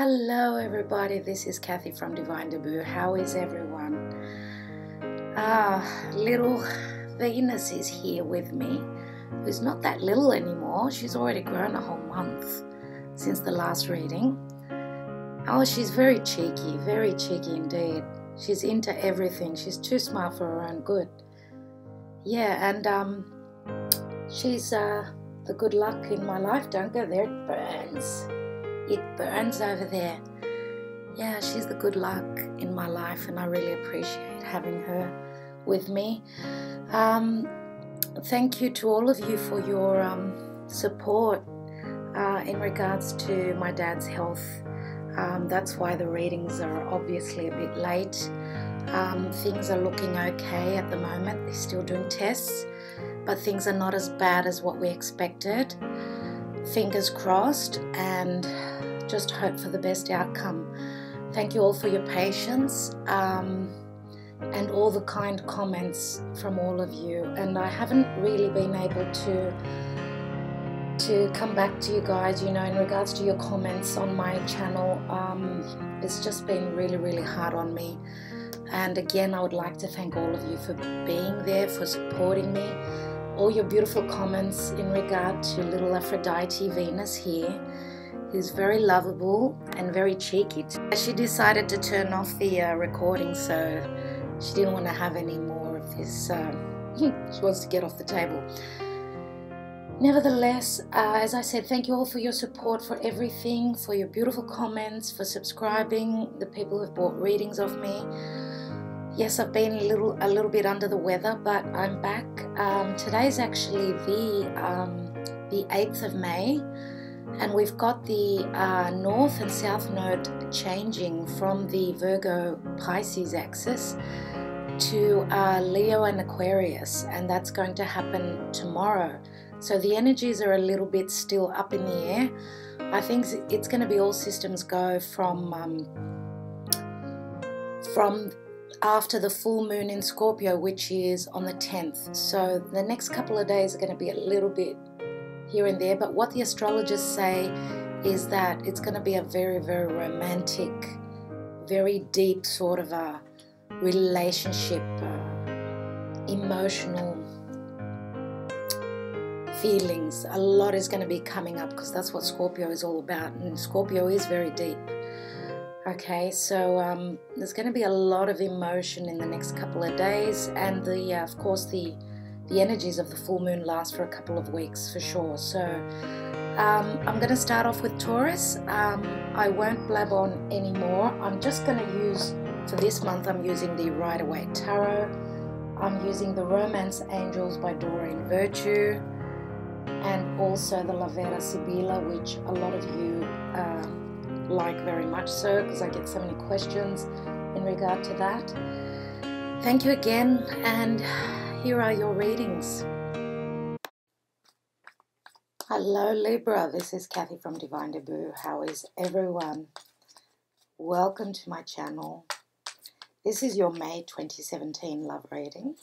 Hello everybody, this is Kathy from Divine Debut. How is everyone? Little Venus is here with me, who's not that little anymore. She's already grown a whole month since the last reading. Oh, she's very cheeky indeed. She's into everything. She's too smart for her own good. Yeah, and she's the good luck in my life. Don't go there, it burns. It burns over there. Yeah, she's the good luck in my life, and I really appreciate having her with me. Thank you to all of you for your support in regards to my dad's health. That's why the readings are obviously a bit late. Things are looking okay at the moment. They're still doing tests, but things are not as bad as what we expected. Fingers crossed, and just hope for the best outcome. Thank you all for your patience and all the kind comments from all of you. And I haven't really been able to come back to you guys, in regards to your comments on my channel. It's just been really hard on me. And again, I would like to thank all of you for being there, for supporting me. All your beautiful comments in regard to little Aphrodite Venus here, who's very lovable and very cheeky. She decided to turn off the recording, so she didn't want to have any more of this. She wants to get off the table. Nevertheless, as I said, thank you all for your support, for everything, for your beautiful comments, for subscribing, the people who have bought readings of me. Yes, I've been a little bit under the weather, but I'm back. Today's actually the 8th of May, and we've got the North and South Node changing from the Virgo Pisces axis to Leo and Aquarius, and that's going to happen tomorrow. So the energies are a little bit still up in the air. I think it's going to be all systems go from after the full moon in Scorpio, which is on the 10th. So the next couple of days are going to be a little bit here and there, but what the astrologers say is that it's going to be a very romantic, very deep sort of a relationship, emotional feelings. A lot is going to be coming up, because that's what Scorpio is all about, and Scorpio is very deep. Okay, so there's going to be a lot of emotion in the next couple of days, and of course the energies of the full moon last for a couple of weeks for sure. So I'm going to start off with Taurus. I won't blab on anymore. I'm just going to use, for this month, I'm using the Rider-Waite Tarot. I'm using the Romance Angels by Doreen Virtue, and also the La Vera Sibilla, which a lot of you like very much so, because I get so many questions in regard to that. Thank you again, and here are your readings. Hello Libra, this is Kathy from Divine Debut. How is everyone? Welcome to my channel. This is your May 2017 love reading.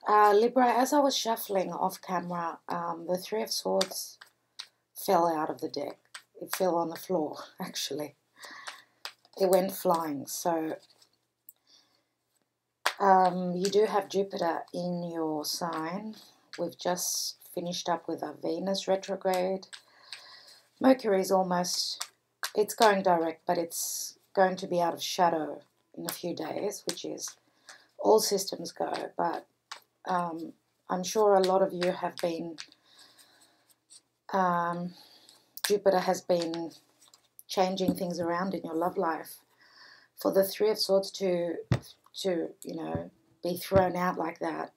Libra, as I was shuffling off camera, the Three of Swords fell out of the deck. It fell on the floor, actually. It went flying. So you do have Jupiter in your sign. We've just finished up with a Venus retrograde. Mercury's almost, it's going direct, but it's going to be out of shadow in a few days, which is all systems go. But I'm sure a lot of you have been, Jupiter has been changing things around in your love life. For the Three of Swords to be thrown out like that,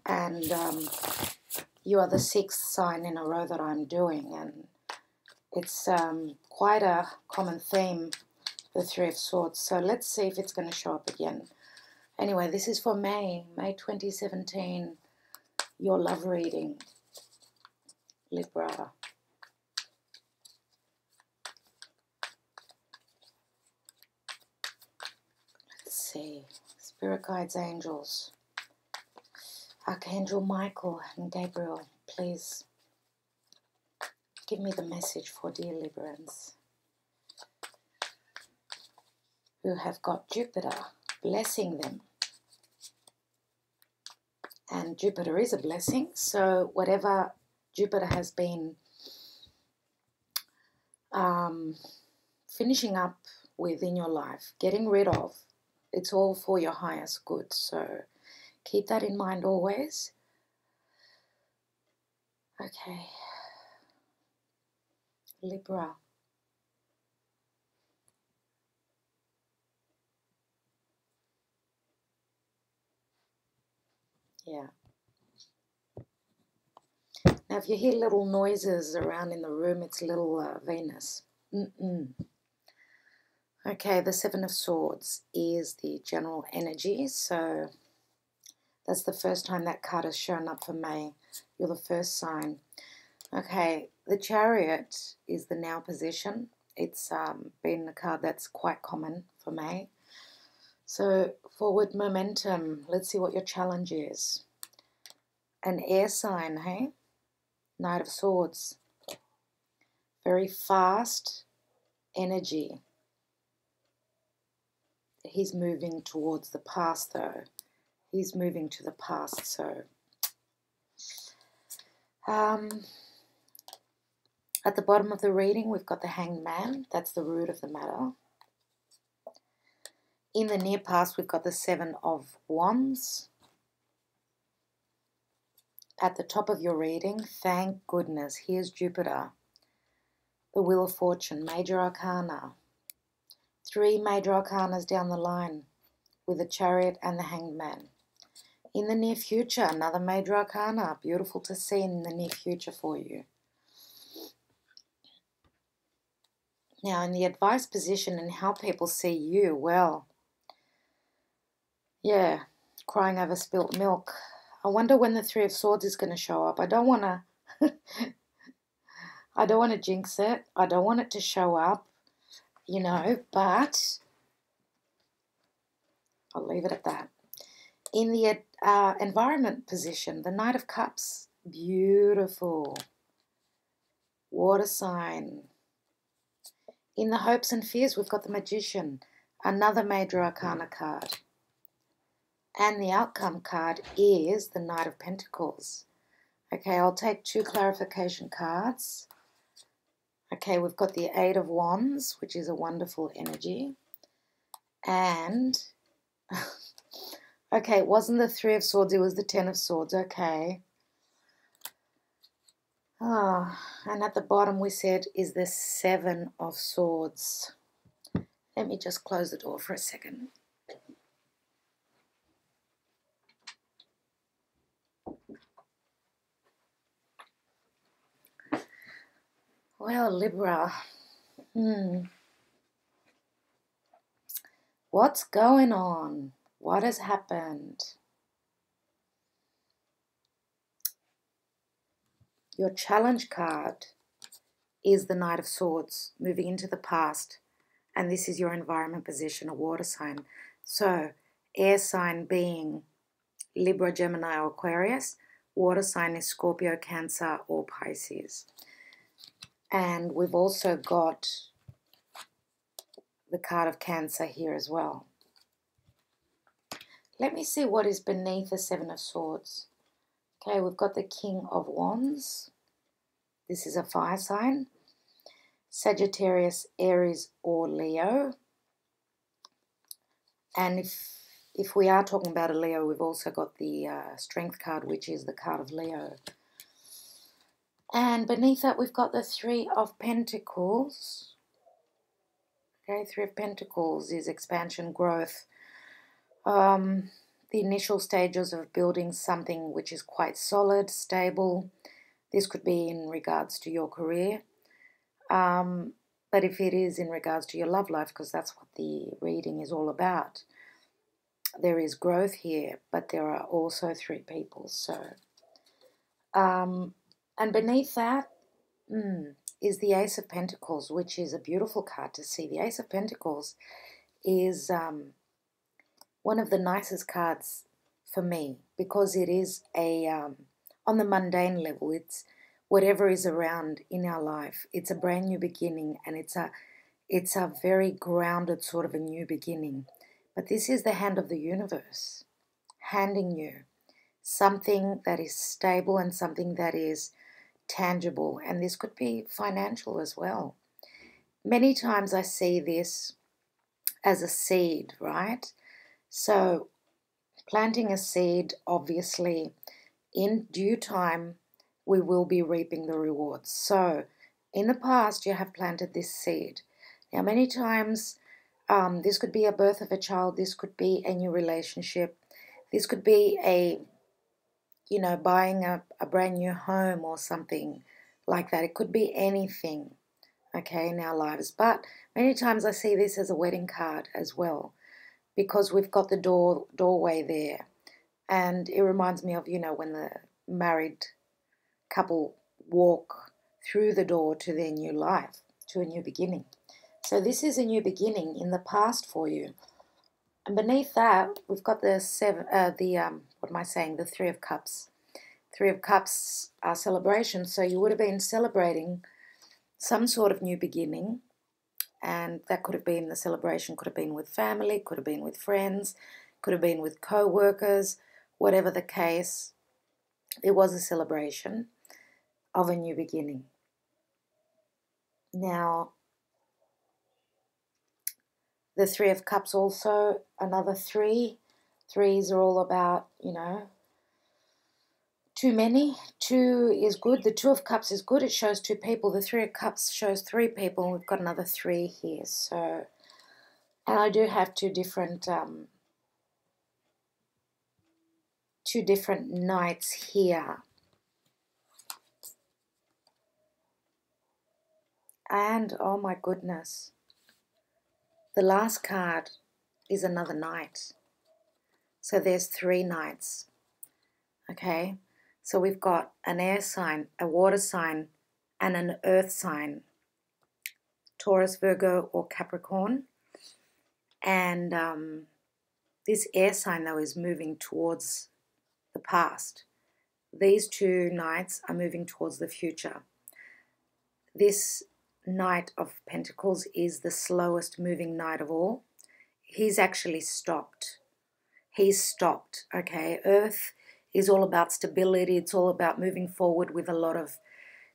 and you are the 6th sign in a row that I'm doing, and it's quite a common theme, the Three of Swords. So let's see if it's going to show up again. Anyway, this is for May 2017, your love reading, Libra. Let's see. Spirit guides, angels, Archangel Michael and Gabriel, please give me the message for dear Librans who have got Jupiter blessing them. And Jupiter is a blessing, so whatever Jupiter has been finishing up with in your life, getting rid of, it's all for your highest good. So keep that in mind always. Okay, Libra. Yeah. Now, if you hear little noises around in the room, it's little Venus. Okay, the Seven of Swords is the general energy. So that's the first time that card has shown up for May. You're the first sign. Okay, the Chariot is the now position. It's been a card that's quite common for May. So forward momentum. Let's see what your challenge is. An air sign, hey? Knight of Swords. Very fast energy. He's moving towards the past, though. He's moving to the past, so... at the bottom of the reading, we've got the Hanged Man. That's the root of the matter. In the near past, we've got the Seven of Wands. At the top of your reading, thank goodness, here's Jupiter. The Wheel of Fortune, Major Arcana. 3 Major Arcanas down the line with the Chariot and the Hanged Man. In the near future, another Major Arcana. Beautiful to see in the near future for you. Now, in the advice position and how people see you, well, yeah, crying over spilt milk. I wonder when the Three of Swords is going to show up. I don't want to I don't want to jinx it. I don't want it to show up, you know, but I'll leave it at that. In the environment position, the Knight of Cups, beautiful. Water sign. In the hopes and fears, we've got the Magician, another Major Arcana card. And the outcome card is the Knight of Pentacles. Okay, I'll take 2 clarification cards. Okay, we've got the Eight of Wands, which is a wonderful energy. And, okay, it wasn't the Three of Swords, it was the Ten of Swords. Okay. And at the bottom we said is the Seven of Swords. Let me just close the door for a second. Well, Libra, what's going on? What has happened? Your challenge card is the Knight of Swords, moving into the past. And this is your environment position, a water sign. So, air sign being Libra, Gemini, or Aquarius. Water sign is Scorpio, Cancer, or Pisces. And we've also got the card of Cancer here as well. Let me see what is beneath the Seven of Swords. Okay, we've got the King of Wands. This is a fire sign. Sagittarius, Aries, or Leo. And if we are talking about a Leo, we've also got the Strength card, which is the card of Leo. And beneath that, we've got the Three of Pentacles. Okay, Three of Pentacles is expansion, growth. The initial stages of building something which is quite solid, stable. This could be in regards to your career. But if it is in regards to your love life, because that's what the reading is all about, there is growth here, but there are also 3 people. So, and beneath that is the Ace of Pentacles, which is a beautiful card to see. The Ace of Pentacles is one of the nicest cards for me because it is a on the mundane level. whatever is around in our life. It's a brand new beginning, and it's a very grounded sort of a new beginning. But this is the hand of the universe handing you something that is stable and something that is tangible. And this could be financial as well. Many times I see this as a seed, right? So planting a seed, obviously, in due time, we will be reaping the rewards. So in the past, you have planted this seed. Now, many times, this could be a birth of a child. This could be a new relationship. This could be buying a brand new home or something like that. It could be anything, okay, in our lives. But many times I see this as a wedding card as well, because we've got the doorway there. And it reminds me of, when the married couple walk through the door to their new life, to a new beginning. So this is a new beginning in the past for you. And beneath that, we've got the Three of Cups. Three of Cups are celebration. So you would have been celebrating some sort of new beginning. And that could have been, the celebration could have been with family, could have been with friends, could have been with co-workers, whatever the case. It was a celebration of a new beginning. Now, the Three of Cups also, another three. Threes are all about, too many. Two is good. The Two of Cups is good. It shows two people. The Three of Cups shows three people. And we've got another three here. So, and I do have two different knights here. And, oh my goodness, the last card is another knight. So there's three knights, okay? So we've got an air sign, a water sign, and an earth sign, Taurus, Virgo, or Capricorn. And this air sign, though, is moving towards the past. These two knights are moving towards the future. This Knight of Pentacles is the slowest moving knight of all. He's actually stopped. He's stopped, okay? Earth is all about stability. It's all about moving forward with a lot of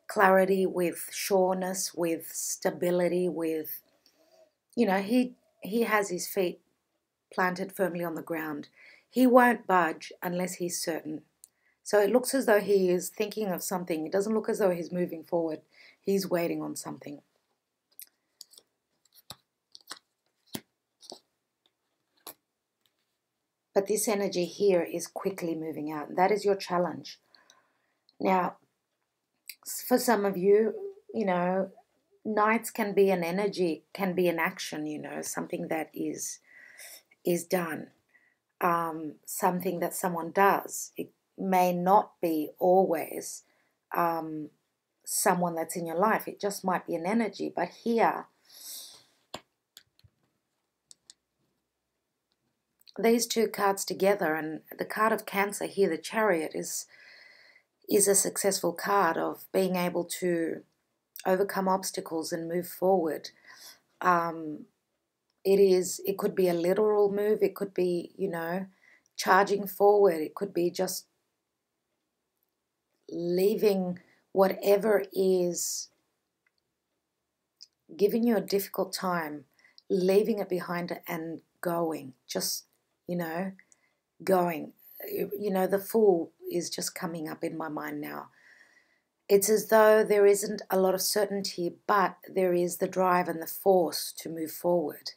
clarity, with sureness, with stability, with, he has his feet planted firmly on the ground. He won't budge unless he's certain. So it looks as though he is thinking of something. It doesn't look as though he's moving forward. He's waiting on something. But this energy here is quickly moving out. That is your challenge. Now, for some of you, nights can be an energy, can be an action, something that is done, something that someone does. It may not be always someone that's in your life. It just might be an energy. But here, these two cards together, and the card of Cancer here, the Chariot, is a successful card of being able to overcome obstacles and move forward. It could be a literal move. It could be, charging forward. It could be just leaving whatever is giving you a difficult time, leaving it behind and going, just, going. The Fool is just coming up in my mind now. It's as though there isn't a lot of certainty, but there is the drive and the force to move forward.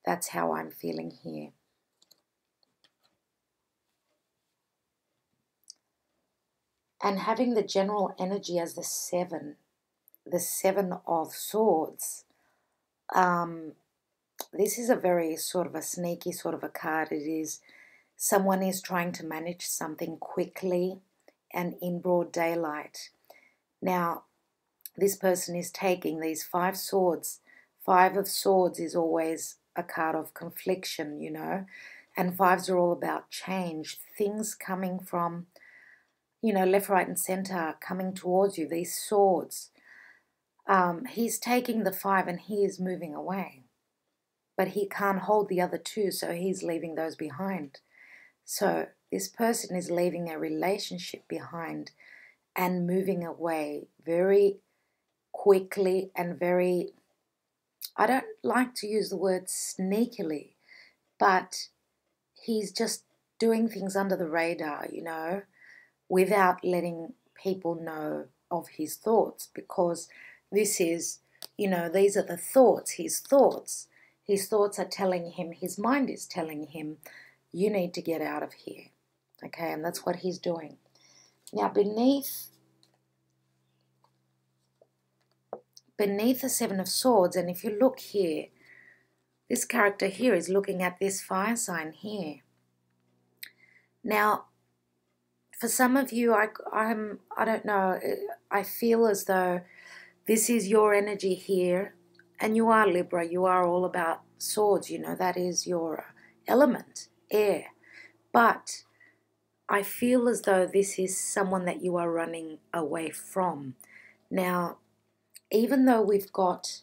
That's how I'm feeling here. And having the general energy as the Seven of Swords, this is a very sort of a sneaky sort of a card. It is someone is trying to manage something quickly and in broad daylight. Now, this person is taking these 5 swords. 5 of Swords is always a card of confliction, and 5s are all about change, things coming from, left, right, and center coming towards you, these swords. He's taking the 5 and he is moving away. But he can't hold the other 2, so he's leaving those behind. So this person is leaving a relationship behind and moving away very quickly and very, I don't like to use the word sneakily, but he's just doing things under the radar, without letting people know of his thoughts, because this is, these are the thoughts, his thoughts. His thoughts are telling him, his mind is telling him, you need to get out of here. Okay, and that's what he's doing. Now, beneath the 7 of Swords, and if you look here, this character here is looking at this fire sign here. Now, for some of you, I don't know, I feel as though this is your energy here, and you are Libra, you are all about swords, that is your element, air. But I feel as though this is someone that you are running away from. Now, even though we've got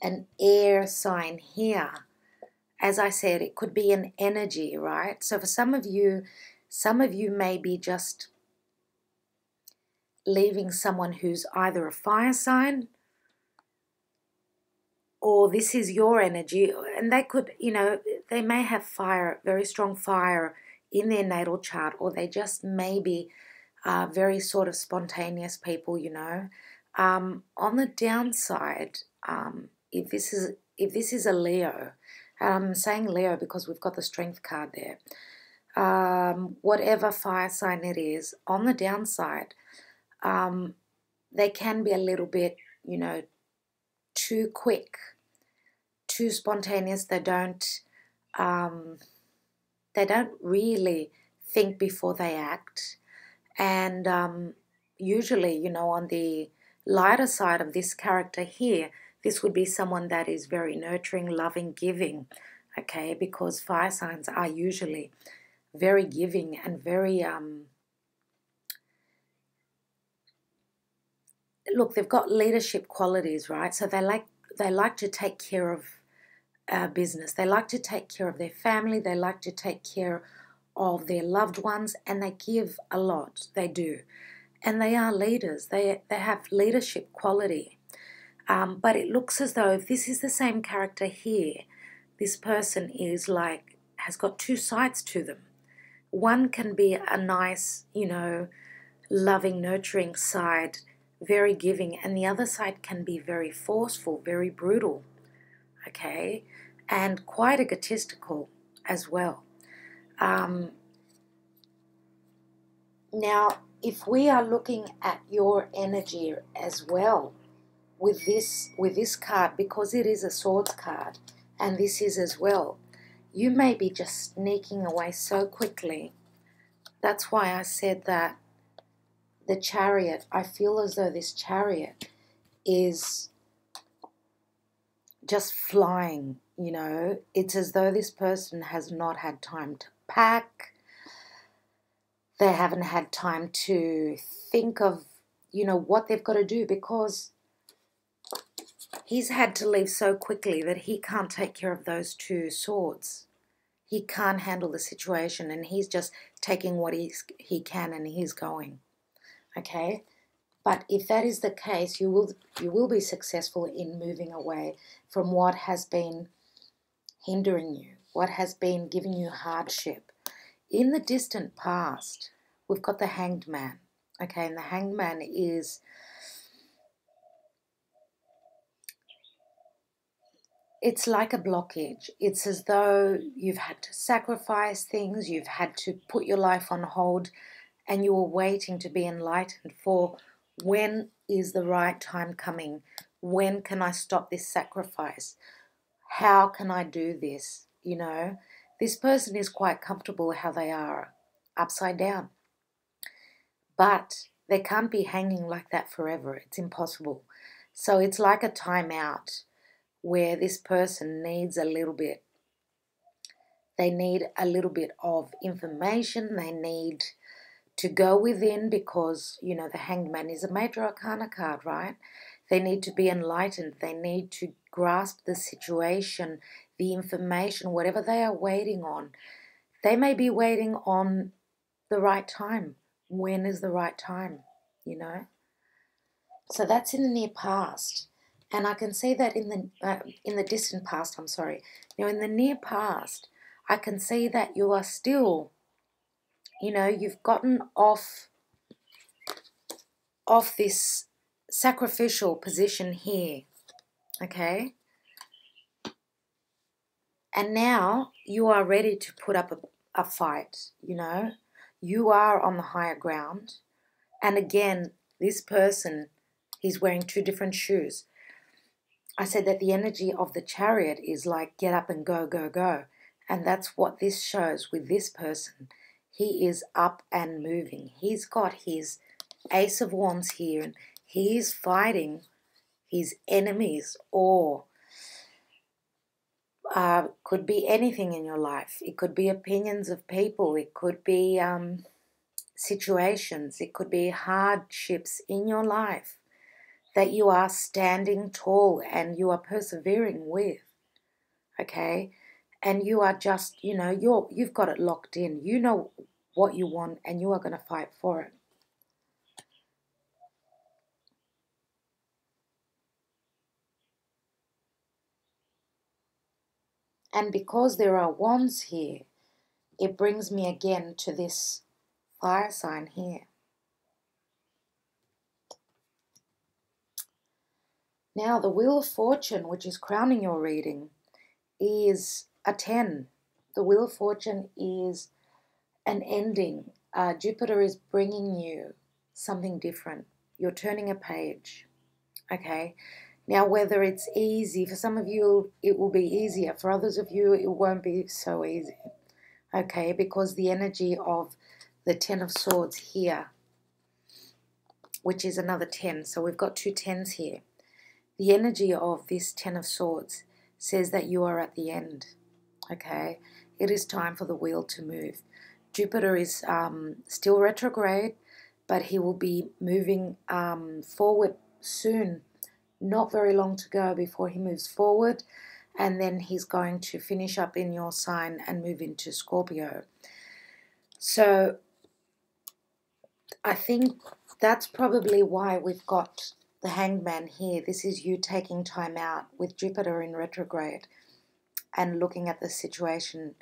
an air sign here, as I said, it could be an energy, right? So for some of you may be just leaving someone who's either a fire sign, or this is your energy, and they could, they may have fire, very strong fire in their natal chart, or they just may be very sort of spontaneous people, On the downside, if this is a Leo, and I'm saying Leo because we've got the Strength card there, whatever fire sign it is, on the downside, they can be a little bit, too quick, too spontaneous. They don't really think before they act. And usually, on the lighter side of this character here, this would be someone that is very nurturing, loving, giving, okay, because fire signs are usually very giving and very, look, they've got leadership qualities, right? So they like to take care of business. They like to take care of their family. They like to take care of their loved ones, and they give a lot. They do. And they are leaders. They have leadership quality. But it looks as though if this is the same character here, this person is has got 2 sides to them. One can be a nice, loving, nurturing side, very giving, and the other side can be very forceful, very brutal, okay, and quite egotistical as well. Now, if we are looking at your energy as well with this card, because it is a Swords card, and this is as well, you may be just sneaking away so quickly. That's why I said that the Chariot, I feel as though this Chariot is just flying, It's as though this person has not had time to pack. They haven't had time to think of, what they've got to do, because he's had to leave so quickly that he can't take care of those 2 swords. He can't handle the situation, and he's just taking what he can and he's going. Okay? But if that is the case, you will be successful in moving away from what has been hindering you, what has been giving you hardship. In the distant past, we've got the Hanged Man. Okay, and the Hanged Man is, it's like a blockage. It's as though you've had to sacrifice things, you've had to put your life on hold, and you were waiting to be enlightened for when is the right time coming? When can I stop this sacrifice? How can I do this? This person is quite comfortable how they are, upside down. But they can't be hanging like that forever. It's impossible. So it's like a timeout where this person needs a little bit. They need a little bit of information. They need to go within, because, you know, the Hanged Man is a major arcana card, right? They need to be enlightened. They need to grasp the situation, the information, whatever they are waiting on. They may be waiting on the right time. When is the right time, you know? So that's in the near past. And I can see that in the distant past, I'm sorry. Now, in the near past, I can see that you are still, you know, you've gotten off this sacrificial position here, okay? And now you are ready to put up a fight, you know? You are on the higher ground. And again, this person, he's wearing two different shoes. I said that the energy of the Chariot is like get up and go, go, go. And that's what this shows with this person. He is up and moving. He's got his Ace of Wands here, and he is fighting his enemies, or could be anything in your life. It could be opinions of people. It could be situations. It could be hardships in your life that you are standing tall and you are persevering with, okay? And you are just, you know, you've got it locked in. You know what you want and you are going to fight for it. And because there are wands here, it brings me again to this fire sign here. Now, the Wheel of Fortune, which is crowning your reading, is a 10. The Wheel of Fortune is an ending. Jupiter is bringing you something different. You're turning a page, okay? Now, whether it's easy, for some of you, it will be easier. For others of you, it won't be so easy, okay? Because the energy of the Ten of Swords here, which is another 10. So we've got two 10s here. The energy of this Ten of Swords says that you are at the end, okay? It is time for the wheel to move. Jupiter is still retrograde, but he will be moving forward soon. Not very long to go before he moves forward, and then he's going to finish up in your sign and move into Scorpio. So I think that's probably why we've got the Hanged Man here. This is you taking time out with Jupiter in retrograde and looking at the situation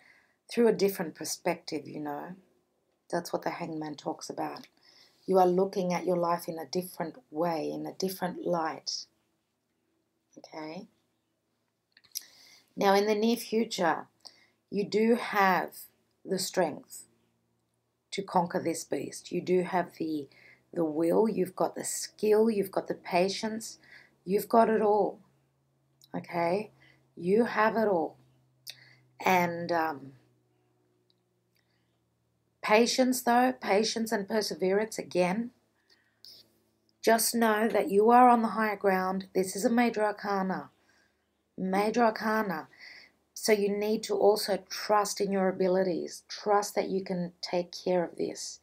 through a different perspective, you know. That's what the Hanged Man talks about. You are looking at your life in a different way, in a different light. Okay? Now, in the near future, you do have the strength to conquer this beast. You do have the will, you've got the skill, you've got the patience, you've got it all. Okay? You have it all. And patience, though, patience and perseverance, again, just know that you are on the higher ground. This is a major arcana. Major arcana. So you need to also trust in your abilities. Trust that you can take care of this.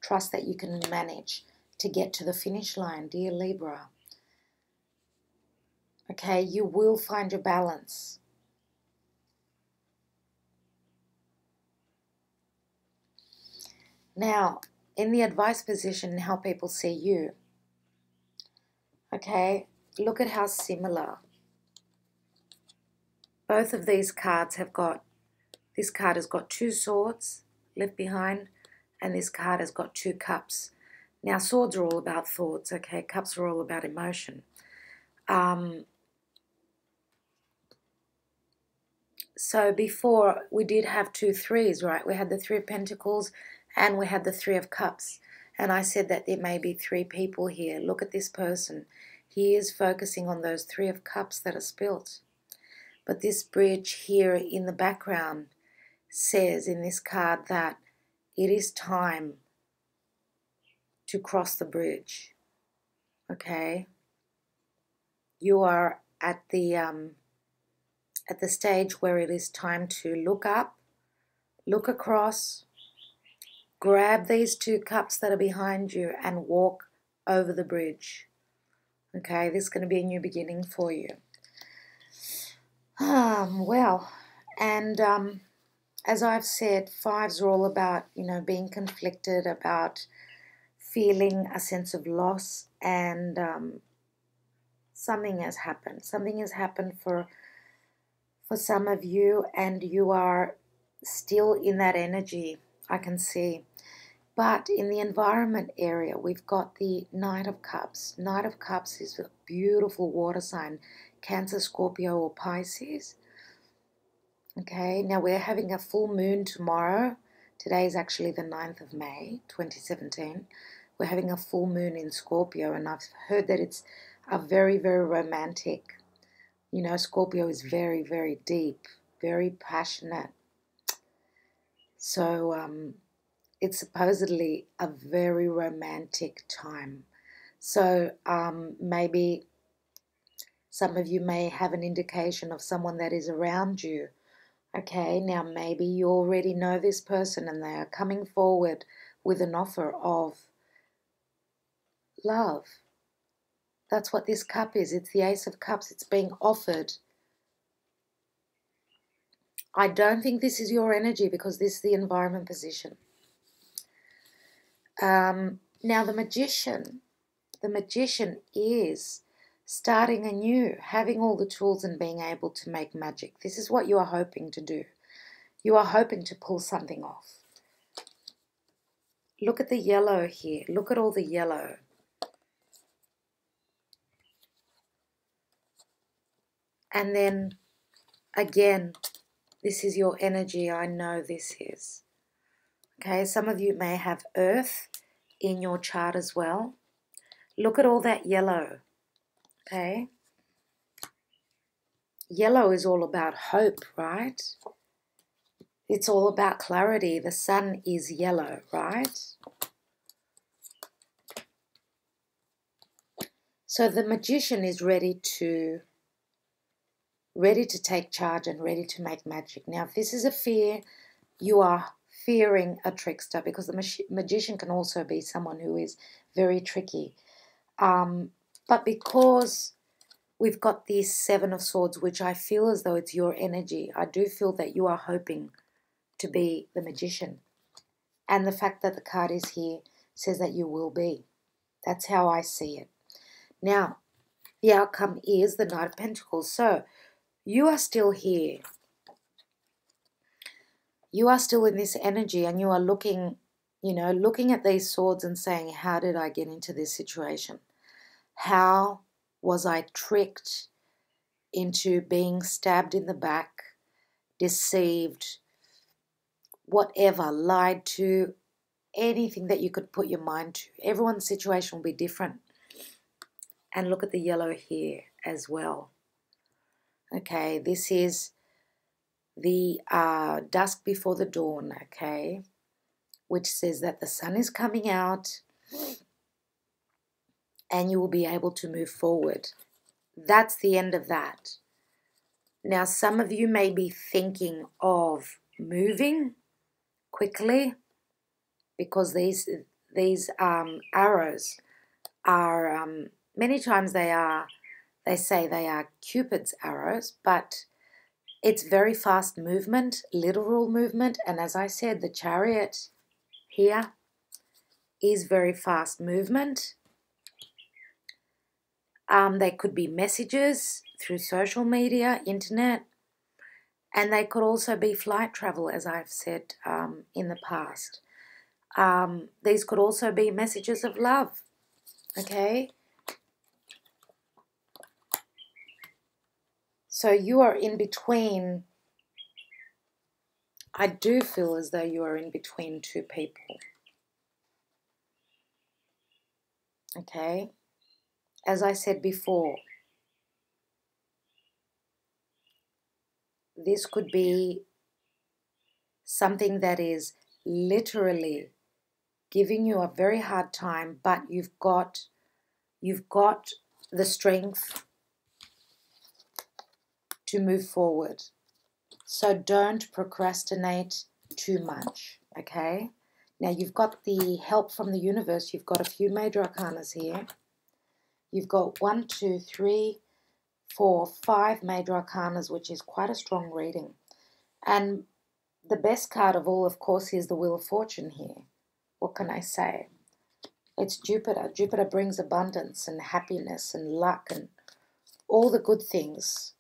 Trust that you can manage to get to the finish line, dear Libra. Okay, you will find your balance. Now, in the advice position, how people see you. Okay, look at how similar. Both of these cards have got, this card has got two swords left behind, and this card has got two cups. Now, swords are all about thoughts, okay? Cups are all about emotion. So before, we did have two threes, right? We had the Three of Pentacles and we had the Three of Cups. And I said that there may be three people here. Look at this person. He is focusing on those Three of Cups that are spilt. But this bridge here in the background says in this card that it is time to cross the bridge, okay? You are at the stage where it is time to look up, look across, grab these 2 cups that are behind you and walk over the bridge. Okay, this is going to be a new beginning for you. Well, and as I've said, 5s are all about, being conflicted, about feeling a sense of loss, and something has happened. Something has happened for some of you, and you are still in that energy, I can see. But in the environment area, we've got the Knight of Cups. Knight of Cups is a beautiful water sign, Cancer, Scorpio, or Pisces. Okay, now we're having a full moon tomorrow. Today is actually the 9th of May, 2017. We're having a full moon in Scorpio, and I've heard that it's a very, very romantic. Scorpio is very, very deep, very passionate. So it's supposedly a very romantic time. So maybe some of you may have an indication of someone that is around you. Okay, now maybe you already know this person and they are coming forward with an offer of love. That's what this cup is. It's the Ace of Cups. It's being offered. I don't think this is your energy because this is the environment position. Now the magician is starting anew, having all the tools and being able to make magic. This is what you are hoping to do. You are hoping to pull something off. Look at the yellow here. Look at all the yellow. And then again, this is your energy. I know this is. Okay, some of you may have earth in your chart as well. Look at all that yellow. Okay. Yellow is all about hope, right? It's all about clarity. The sun is yellow, right? So the magician is ready to take charge and ready to make magic. Now, if this is a fear, you are fearing a trickster, because the magician can also be someone who is very tricky. But because we've got this 7 of Swords, which I feel as though it's your energy, I do feel that you are hoping to be the magician. And the fact that the card is here says that you will be. That's how I see it. Now, the outcome is the Knight of Pentacles. So, you are still here. You are still in this energy, and you are looking, looking at these swords and saying, how did I get into this situation? How was I tricked into being stabbed in the back, deceived, whatever, lied to, anything that you could put your mind to? Everyone's situation will be different. And look at the yellow here as well. Okay, this is the dusk before the dawn, okay, which says that the sun is coming out and you will be able to move forward. That's the end of that. Now, some of you may be thinking of moving quickly, because these arrows are, many times they say they are Cupid's arrows, but it's very fast movement, literal movement. And as I said, the Chariot here is very fast movement. They could be messages through social media, internet, and they could also be flight travel, as I've said in the past. These could also be messages of love, okay? So you are in between. I do feel as though you are in between 2 people, okay? As I said before, this could be something that is literally giving you a very hard time, but you've got the strength to move forward. So don't procrastinate too much, okay? Now you've got the help from the universe. You've got a few major arcanas here. You've got 1, 2, 3, 4, 5 major arcanas, which is quite a strong reading. And the best card of all, of course, is the Wheel of Fortune here. What can I say? It's Jupiter. Jupiter brings abundance and happiness and luck and all the good things.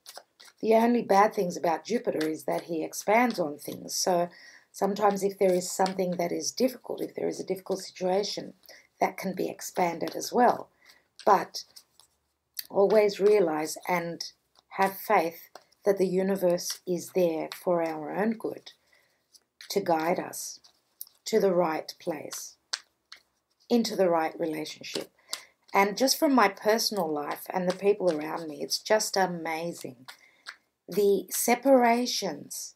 The only bad things about Jupiter is that he expands on things. So sometimes if there is something that is difficult, if there is a difficult situation, that can be expanded as well. But always realize and have faith that the universe is there for our own good, to guide us to the right place, into the right relationship. And just from my personal life and the people around me, it's just amazing. The separations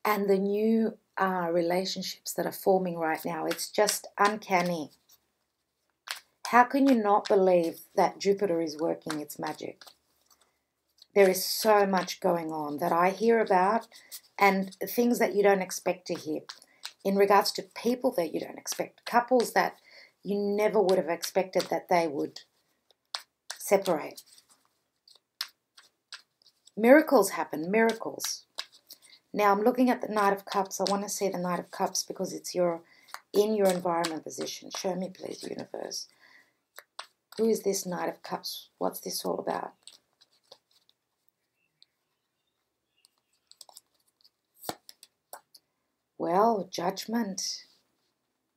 and the new relationships that are forming right now, it's just uncanny. How can you not believe that Jupiter is working its magic? There is so much going on that I hear about, and things that you don't expect to hear in regards to people that you don't expect, couples that you never would have expected that they would separate. Miracles happen, miracles. Now I'm looking at the Knight of Cups. I want to see the Knight of Cups because it's in your environment position. Show me, please, universe. Who is this Knight of Cups? What's this all about? Well, Judgment.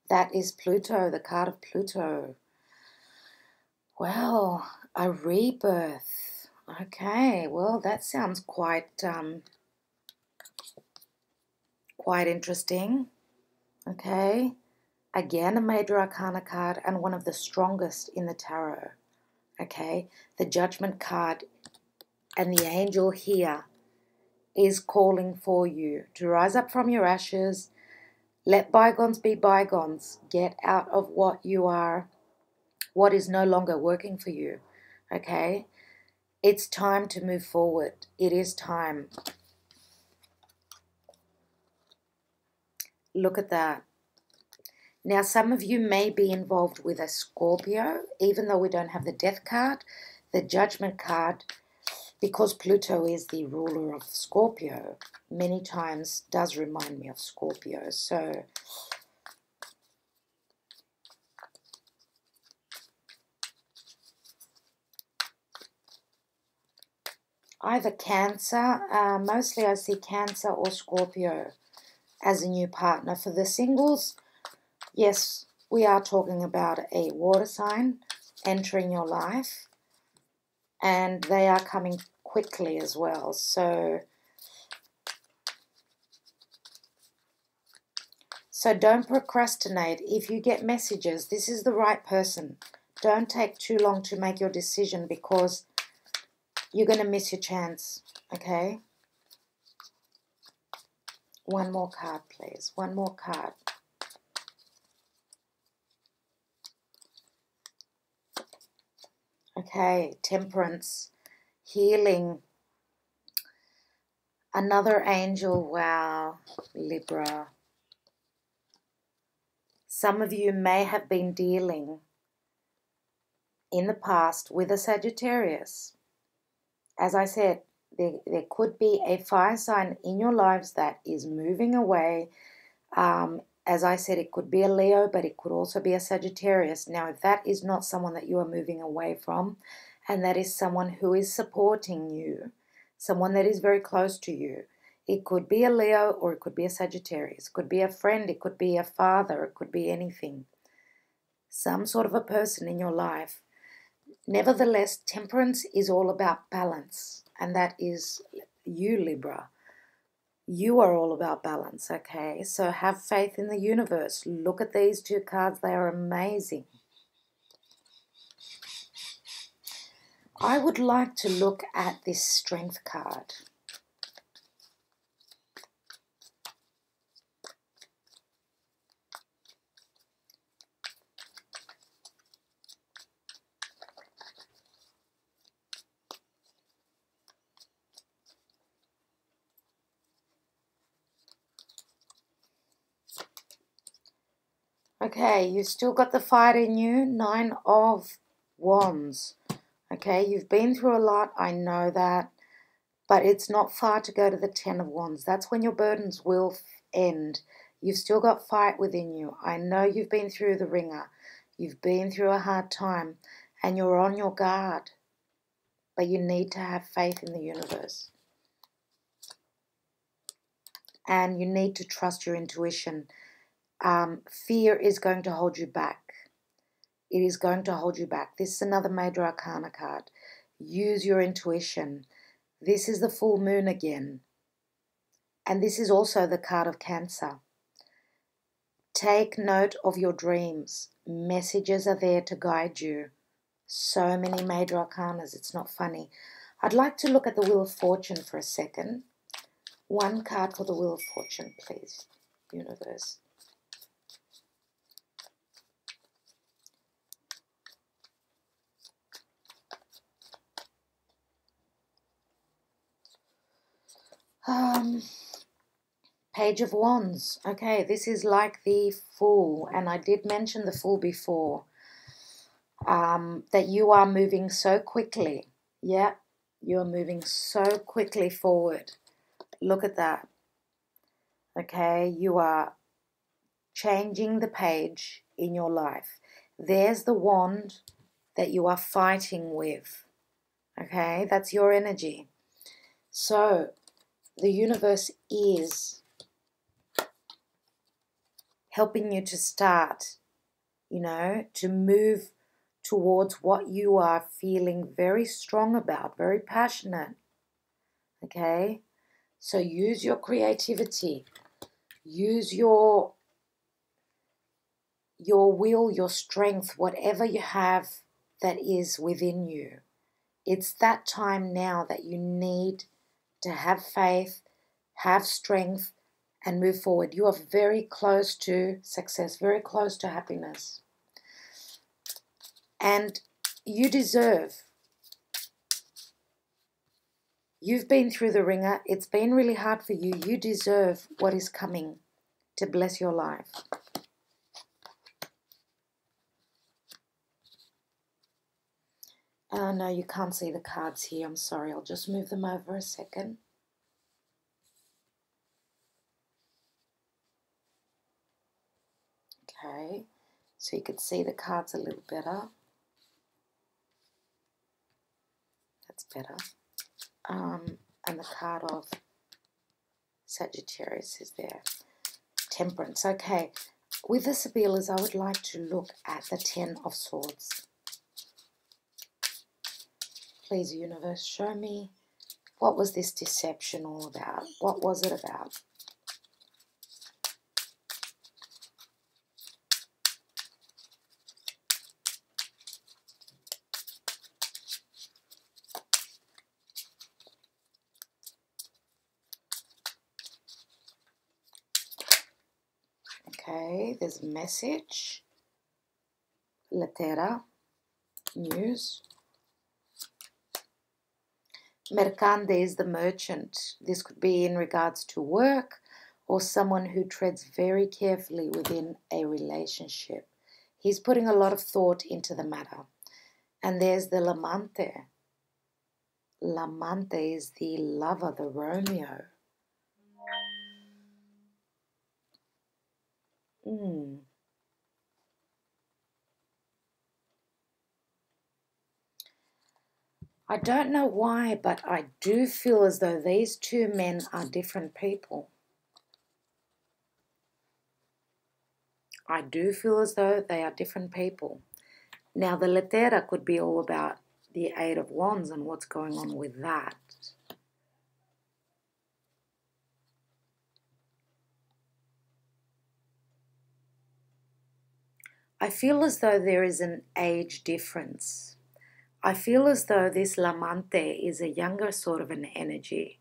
That is Pluto, the card of Pluto. Well, a rebirth. Okay, well, that sounds quite interesting. Okay, again, a major arcana card and one of the strongest in the tarot. Okay, the Judgment card and the angel here is calling for you to rise up from your ashes. Let bygones be bygones. Get out of what is no longer working for you. Okay, it's time to move forward. It is time. Look at that. Now, some of you may be involved with a Scorpio, even though we don't have the Death card. The Judgment card, because Pluto is the ruler of Scorpio, many times does remind me of Scorpio. So either Cancer, mostly I see Cancer or Scorpio as a new partner. For the singles, yes, we are talking about a water sign entering your life, and they are coming quickly as well. So don't procrastinate. If you get messages, this is the right person. Don't take too long to make your decision because you're going to miss your chance, okay? One more card, please. One more card. Okay, Temperance, healing. Another angel, wow, Libra. Some of you may have been dealing in the past with a Sagittarius. As I said, there could be a fire sign in your lives that is moving away. As I said, it could be a Leo, but it could also be a Sagittarius. Now, if that is not someone that you are moving away from, and that is someone who is supporting you, someone that is very close to you, it could be a Leo or it could be a Sagittarius. It could be a friend, it could be a father, it could be anything. Some sort of a person in your life. Nevertheless, Temperance is all about balance, and that is you, Libra. You are all about balance, okay? So have faith in the universe. Look at these two cards. They are amazing. I would like to look at this Strength card. Okay, you've still got the fight in you. 9 of Wands. Okay, you've been through a lot. I know that. But it's not far to go to the 10 of Wands. That's when your burdens will end. You've still got fight within you. I know you've been through the ringer. You've been through a hard time. And you're on your guard. But you need to have faith in the universe. And you need to trust your intuition. Fear is going to hold you back. It is going to hold you back. This is another major arcana card. Use your intuition. This is the full moon again. And this is also the card of Cancer. Take note of your dreams. Messages are there to guide you. So many major arcanas, it's not funny. I'd like to look at the Wheel of Fortune for a second. One card for the Wheel of Fortune, please, universe. Page of Wands. Okay, this is like the Fool, and I did mention the Fool before. That you are moving so quickly. Yeah, you're moving so quickly forward. Look at that. Okay, you are changing the page in your life. There's the wand that you are fighting with. Okay, that's your energy. So the universe is helping you to start, to move towards what you are feeling very strong about, very passionate. Okay, so use your creativity, use your will, your strength, whatever you have that is within you. It's that time now that you need to have faith, have strength, and move forward. You are very close to success, very close to happiness. And you deserve. You've been through the ringer. It's been really hard for you. You deserve what is coming to bless your life. Oh, no, you can't see the cards here. I'm sorry. I'll just move them over a second. Okay, so you could see the cards a little better. That's better. And the card of Sagittarius is there. Temperance. Okay, with the Sibyllus, I would like to look at the 10 of Swords. Please, universe, show me, what was this deception all about? What was it about? Okay, there's a message. Lettera. News. Mercante is the merchant. This could be in regards to work or someone who treads very carefully within a relationship. He's putting a lot of thought into the matter. And there's the L'amante. L'amante is the lover, the Romeo. I don't know why, but I do feel as though these two men are different people. I do feel as though they are different people. Now, the lettera could be all about the Eight of Wands and what's going on with that. I feel as though there is an age difference. I feel as though this L'amante is a younger sort of an energy,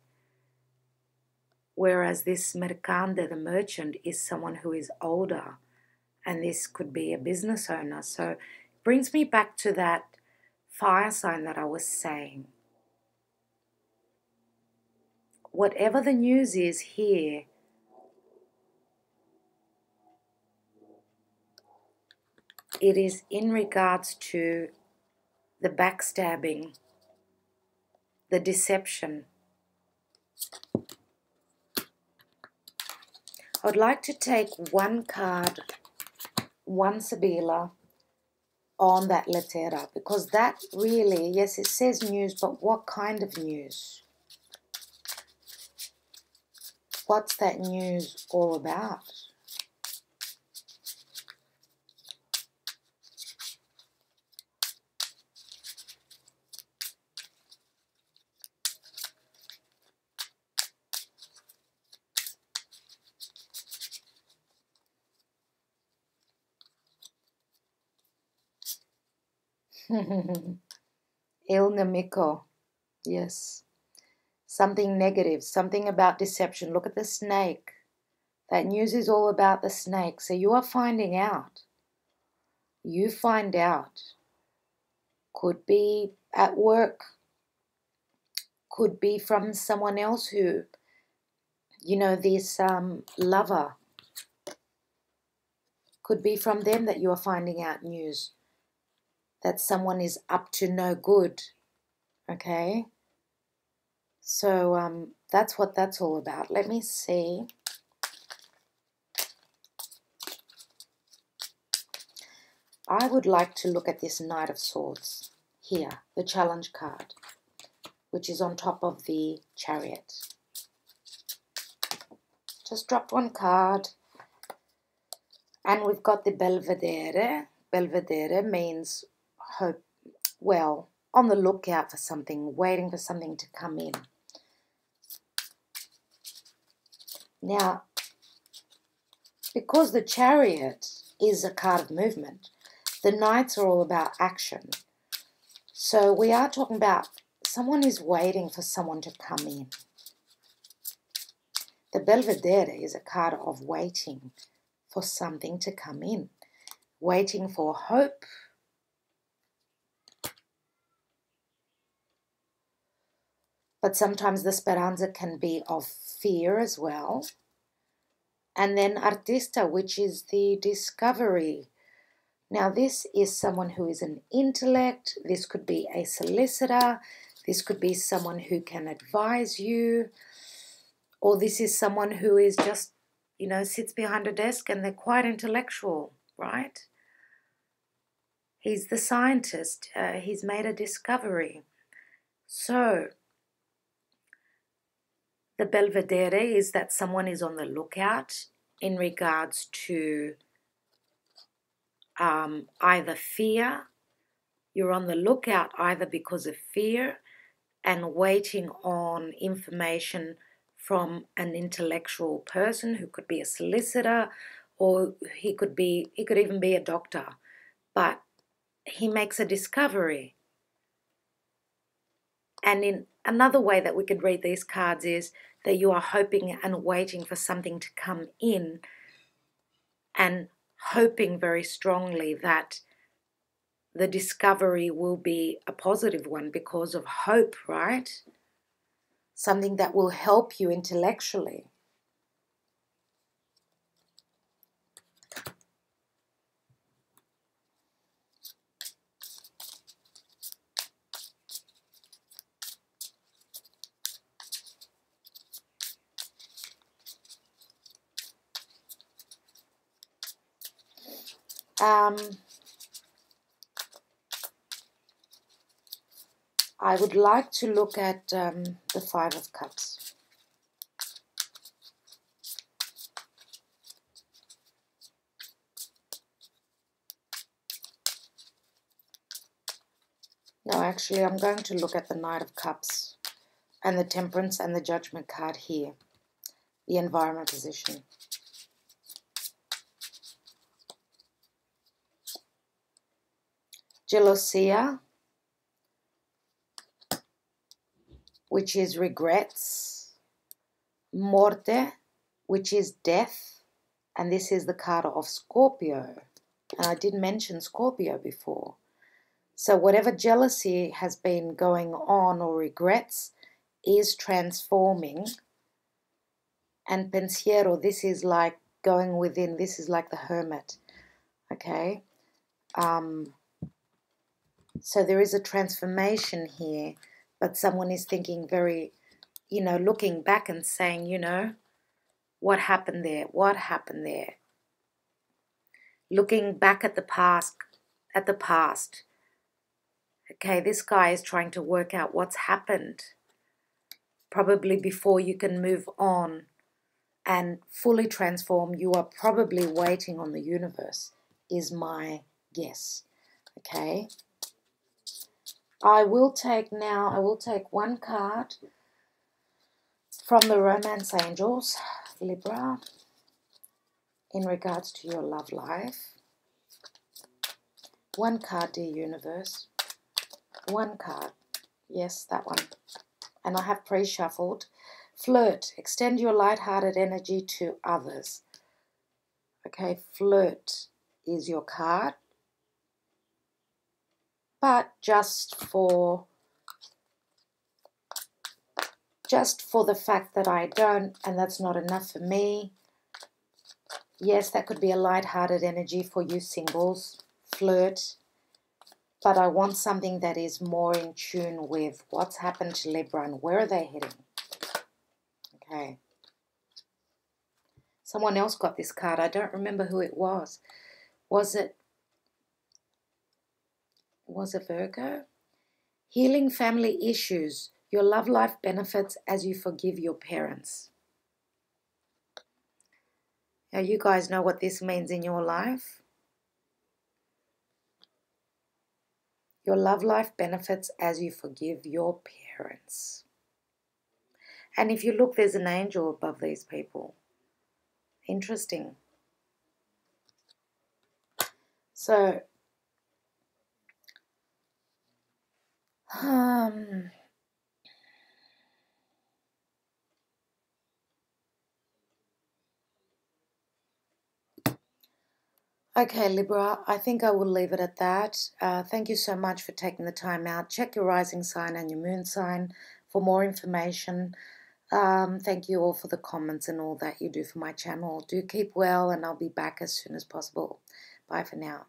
whereas this Mercante, the merchant, is someone who is older, and this could be a business owner. So it brings me back to that fire sign that I was saying. Whatever the news is here, it is in regards to the backstabbing, the deception. I would like to take one card, one Sabila, on that lettera, because that really, yes, it says news, but what kind of news? What's that news all about? Il nemico, yes. Something negative, something about deception. Look at the snake. That news is all about the snake. So you are finding out. You find out. Could be at work. Could be from someone else who, you know, this lover. Could be from them that you are finding out news. That someone is up to no good. Okay? So that's what that's all about. Let me see. I would like to look at this Knight of Swords here, the challenge card, which is on top of the Chariot. Just dropped one card. And we've got the Belvedere. Belvedere means hope, well, on the lookout for something, waiting for something to come in. Now, because the Chariot is a card of movement, the Knights are all about action. So we are talking about someone is waiting for someone to come in. The Belvedere is a card of waiting for something to come in, waiting for hope. But sometimes the speranza can be of fear as well. And then artista, which is the discovery. Now this is someone who is an intellect. This could be a solicitor. This could be someone who can advise you. Or this is someone who is just, you know, sits behind a desk and they're quite intellectual, right? He's the scientist. He's made a discovery. So the Belvedere is that someone is on the lookout in regards to either fear. You're on the lookout either because of fear and waiting on information from an intellectual person who could be a solicitor, or he could even be a doctor. But he makes a discovery. And in another way that we could read these cards is that you are hoping and waiting for something to come in and hoping very strongly that the discovery will be a positive one because of hope, right? Something that will help you intellectually. I would like to look at the Five of Cups. No, actually, I'm going to look at the Knight of Cups and the Temperance and the Judgment card here, the environment position. Gelosia, which is regrets. Morte, which is death. And this is the card of Scorpio. And I did mention Scorpio before. So whatever jealousy has been going on or regrets is transforming. And pensiero, this is like going within. This is like the hermit. Okay. So there is a transformation here, but someone is thinking very, looking back and saying, what happened there? What happened there? Looking back at the past, Okay, this guy is trying to work out what's happened, probably before you can move on and fully transform. You are probably waiting on the universe, is my guess. Okay. I will take one card from the Romance Angels, Libra, in regards to your love life. One card, dear universe. One card. Yes, that one. And I have pre-shuffled. Flirt. Extend your light-hearted energy to others. Okay, flirt is your card. But just for the fact that I don't, and that's not enough for me. Yes, that could be a light-hearted energy for you singles. Flirt. But I want something that is more in tune with what's happened to Libra and where are they heading. Okay. Someone else got this card. I don't remember who it was. Was it Virgo? Healing family issues. Your love life benefits as you forgive your parents. Now you guys know what this means in your life. Your love life benefits as you forgive your parents. And if you look, there's an angel above these people. Interesting. So, okay, Libra, I think I will leave it at that. Thank you so much for taking the time out. Check your rising sign and your moon sign for more information. Thank you all for the comments and all that you do for my channel. Do keep well, and I'll be back as soon as possible. Bye for now.